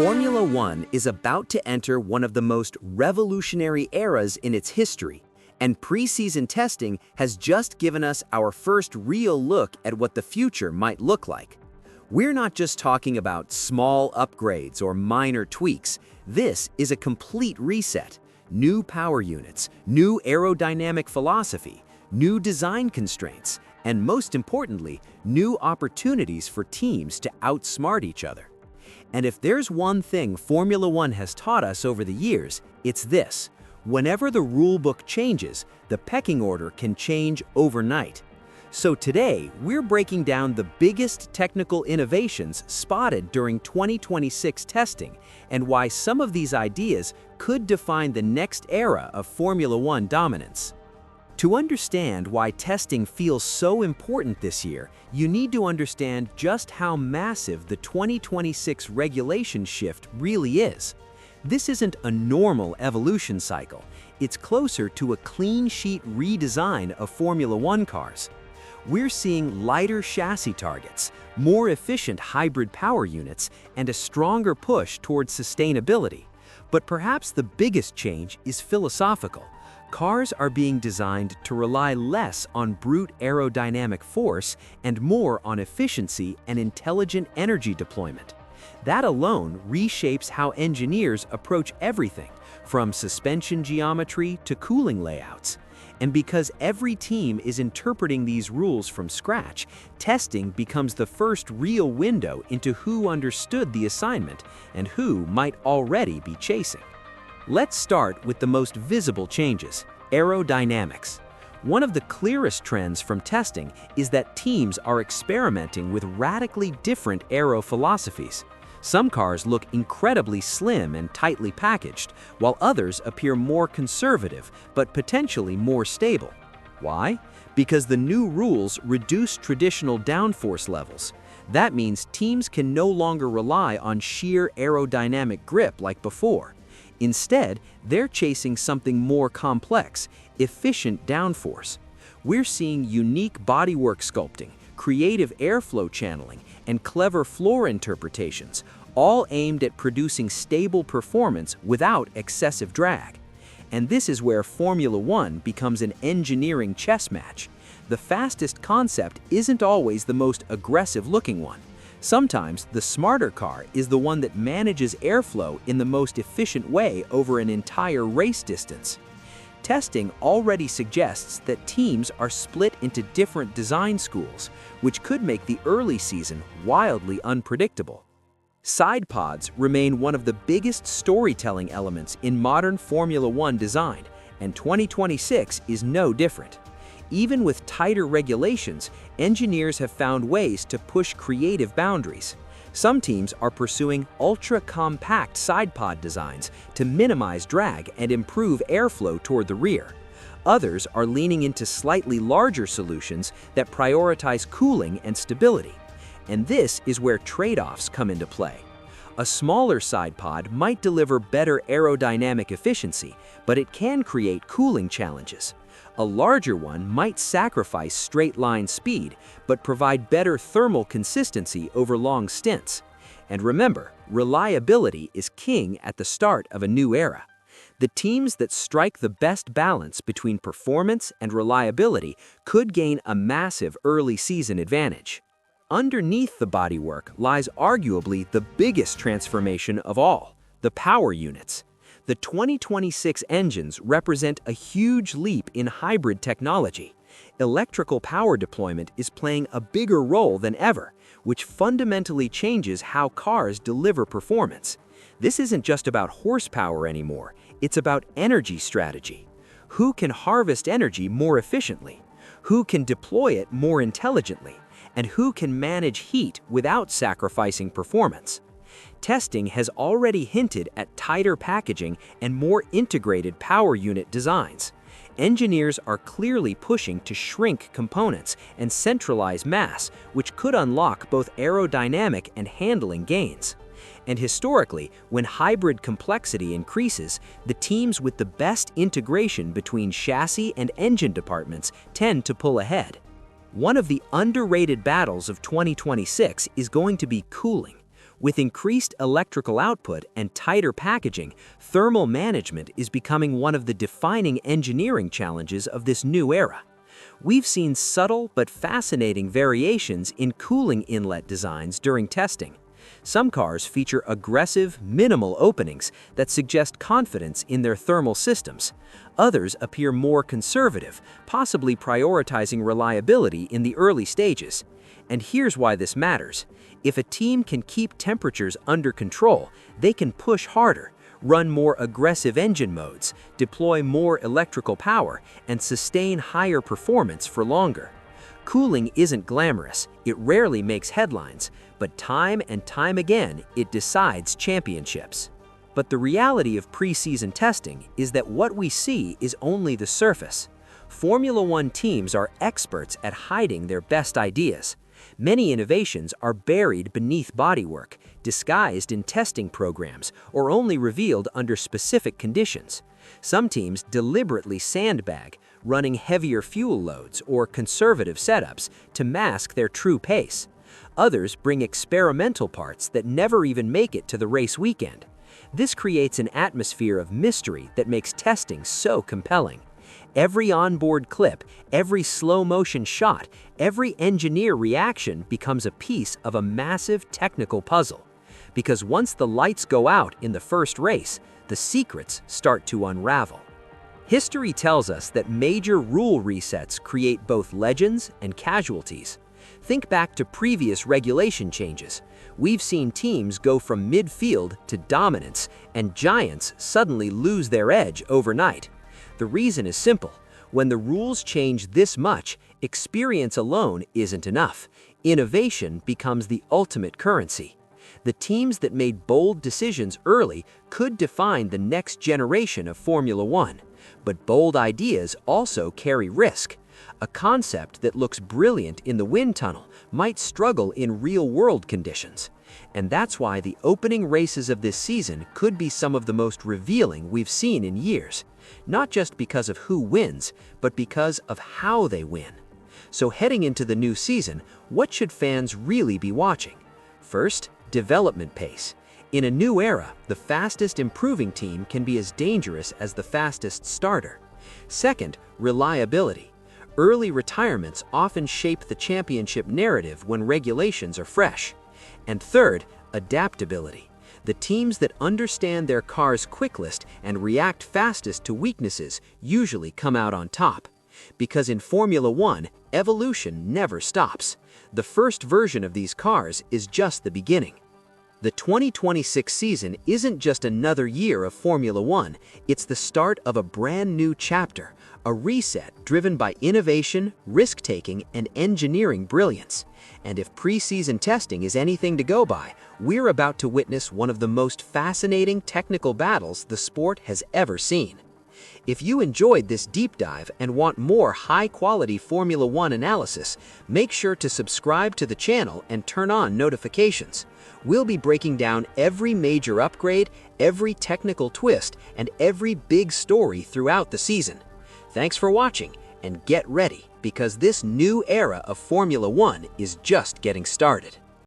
Formula One is about to enter one of the most revolutionary eras in its history, and pre-season testing has just given us our first real look at what the future might look like. We're not just talking about small upgrades or minor tweaks. This is a complete reset. New power units, new aerodynamic philosophy, new design constraints, and most importantly, new opportunities for teams to outsmart each other. And if there's one thing Formula One has taught us over the years, it's this: whenever the rulebook changes, the pecking order can change overnight. So today, we're breaking down the biggest technical innovations spotted during 2026 testing and why some of these ideas could define the next era of Formula One dominance. To understand why testing feels so important this year, you need to understand just how massive the 2026 regulation shift really is. This isn't a normal evolution cycle. It's closer to a clean sheet redesign of Formula One cars. We're seeing lighter chassis targets, more efficient hybrid power units, and a stronger push towards sustainability. But perhaps the biggest change is philosophical. Cars are being designed to rely less on brute aerodynamic force and more on efficiency and intelligent energy deployment. That alone reshapes how engineers approach everything, from suspension geometry to cooling layouts. And because every team is interpreting these rules from scratch, testing becomes the first real window into who understood the assignment and who might already be chasing. Let's start with the most visible changes: aerodynamics. One of the clearest trends from testing is that teams are experimenting with radically different aero philosophies. Some cars look incredibly slim and tightly packaged, while others appear more conservative but potentially more stable. Why? Because the new rules reduce traditional downforce levels. That means teams can no longer rely on sheer aerodynamic grip like before. Instead, they're chasing something more complex: efficient downforce. We're seeing unique bodywork sculpting, creative airflow channeling, and clever floor interpretations, all aimed at producing stable performance without excessive drag. And this is where Formula One becomes an engineering chess match. The fastest concept isn't always the most aggressive-looking one. Sometimes the smarter car is the one that manages airflow in the most efficient way over an entire race distance. Testing already suggests that teams are split into different design schools, which could make the early season wildly unpredictable. Sidepods remain one of the biggest storytelling elements in modern Formula One design, and 2026 is no different. Even with tighter regulations, engineers have found ways to push creative boundaries. Some teams are pursuing ultra-compact sidepod designs to minimize drag and improve airflow toward the rear. Others are leaning into slightly larger solutions that prioritize cooling and stability. And this is where trade-offs come into play. A smaller sidepod might deliver better aerodynamic efficiency, but it can create cooling challenges. A larger one might sacrifice straight-line speed, but provide better thermal consistency over long stints. And remember, reliability is king at the start of a new era. The teams that strike the best balance between performance and reliability could gain a massive early season advantage. Underneath the bodywork lies arguably the biggest transformation of all: the power units. The 2026 engines represent a huge leap in hybrid technology. Electrical power deployment is playing a bigger role than ever, which fundamentally changes how cars deliver performance. This isn't just about horsepower anymore, it's about energy strategy. Who can harvest energy more efficiently? Who can deploy it more intelligently? And who can manage heat without sacrificing performance? Testing has already hinted at tighter packaging and more integrated power unit designs. Engineers are clearly pushing to shrink components and centralize mass, which could unlock both aerodynamic and handling gains. And historically, when hybrid complexity increases, the teams with the best integration between chassis and engine departments tend to pull ahead. One of the underrated battles of 2026 is going to be cooling. With increased electrical output and tighter packaging, thermal management is becoming one of the defining engineering challenges of this new era. We've seen subtle but fascinating variations in cooling inlet designs during testing. Some cars feature aggressive, minimal openings that suggest confidence in their thermal systems. Others appear more conservative, possibly prioritizing reliability in the early stages. And here's why this matters. If a team can keep temperatures under control, they can push harder, run more aggressive engine modes, deploy more electrical power, and sustain higher performance for longer. Cooling isn't glamorous, it rarely makes headlines, but time and time again, it decides championships. But the reality of pre-season testing is that what we see is only the surface. Formula One teams are experts at hiding their best ideas. Many innovations are buried beneath bodywork, disguised in testing programs, or only revealed under specific conditions. Some teams deliberately sandbag, running heavier fuel loads or conservative setups to mask their true pace. Others bring experimental parts that never even make it to the race weekend. This creates an atmosphere of mystery that makes testing so compelling. Every onboard clip, every slow-motion shot, every engineer reaction becomes a piece of a massive technical puzzle. Because once the lights go out in the first race, the secrets start to unravel. History tells us that major rule resets create both legends and casualties. Think back to previous regulation changes. We've seen teams go from midfield to dominance, and giants suddenly lose their edge overnight. The reason is simple. When the rules change this much, experience alone isn't enough. Innovation becomes the ultimate currency. The teams that made bold decisions early could define the next generation of Formula One. But bold ideas also carry risk. A concept that looks brilliant in the wind tunnel might struggle in real-world conditions. And that's why the opening races of this season could be some of the most revealing we've seen in years. Not just because of who wins, but because of how they win. So heading into the new season, what should fans really be watching? First, development pace. In a new era, the fastest improving team can be as dangerous as the fastest starter. Second, reliability. Early retirements often shape the championship narrative when regulations are fresh. And third, adaptability. The teams that understand their car's quickest and react fastest to weaknesses usually come out on top. Because in Formula One, evolution never stops. The first version of these cars is just the beginning. The 2026 season isn't just another year of Formula One, it's the start of a brand new chapter, a reset driven by innovation, risk-taking, and engineering brilliance. And if pre-season testing is anything to go by, we're about to witness one of the most fascinating technical battles the sport has ever seen. If you enjoyed this deep dive and want more high-quality Formula One analysis, make sure to subscribe to the channel and turn on notifications. We'll be breaking down every major upgrade, every technical twist, and every big story throughout the season. Thanks for watching, and get ready, because this new era of Formula One is just getting started.